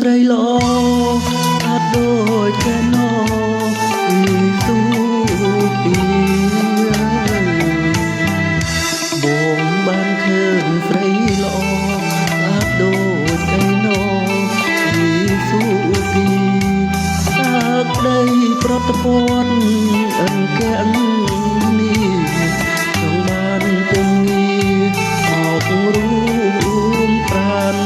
ស្រីល្អថាដូចតែណោពីទូពីបងបានឃើញស្រីល្អថាដូចតែណោពីទូពីសាកដីប្រតពន្ធអិនកាំងនេះចង់បានពុំងាមករួមប្រាន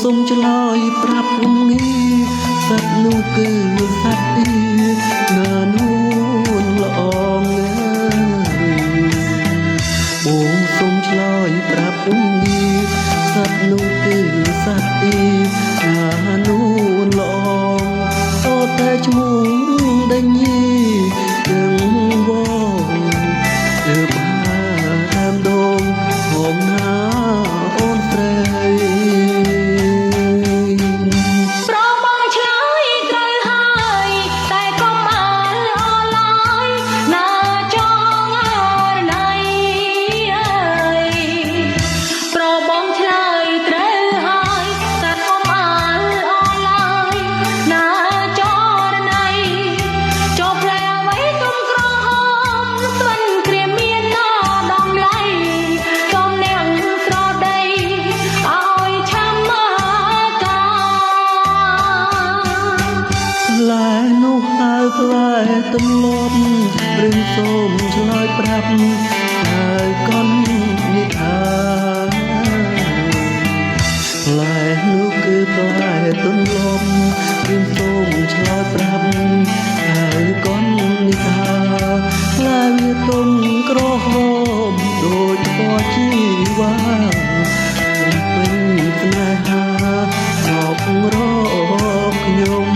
សូមឆ្លើយប្រាប់ខ្ញុំនេះសត្វនោះគឺសត្វទីណានួនល្អងបងសូមឆ្លើយប្រាប់ខ្ញុំនេះសត្វនោះគឺសត្វទីណានួនល្អអូតែឈ្មោះដេញទាំងវងទើបតាមដងហមណាអូនស្រីផ្លែទម្លាប់ឬសូមឆ្លើយប្រាប់ហើយកន់និថាផ្លែនោះគឺផ្លែទម្លាប់ឬសូមឆ្លើយប្រាប់ហើយកន់និថាផ្លែវាទុំក្រហមដូចពណ៌ជីវ៉ាពេញស្នេហាមករកខ្ញុំ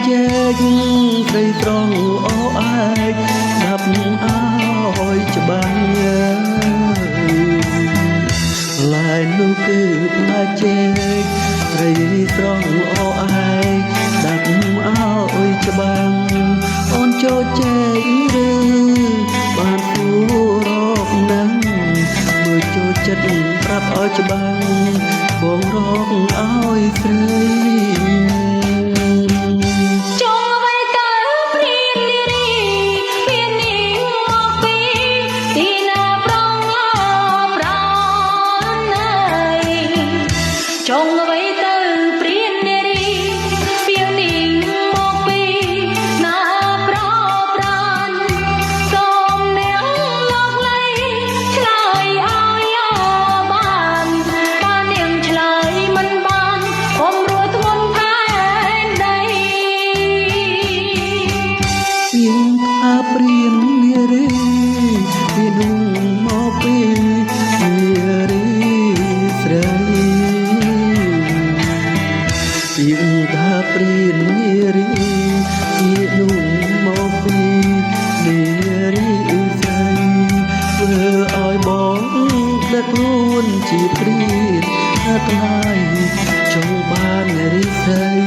ជែកស្រីត្រង់អអាចដាប់ឲ្យច្បាស់ផ្លែនោះគឺផ្លែជែកស្រីត្រង់អអាចដាប់ឲ្យច្បាស់អូនចូលជែកឬបានគួររកនឹងមើលចូលចិត្តប្រាប់ឲ្យច្បាស់បងរកឲ្យស្រីចង់អ្វីទៅព្រាននារីពីនេះមកពីណាប្រប្រានសូមនាងលោកលៃឆ្លើយឲ្យបាននាងឆ្លើយមិនបានអមរួយធ្ងន់ផែនដីពីថាព្រាននារីពីនោះមកពីនារីស្រី ស្រី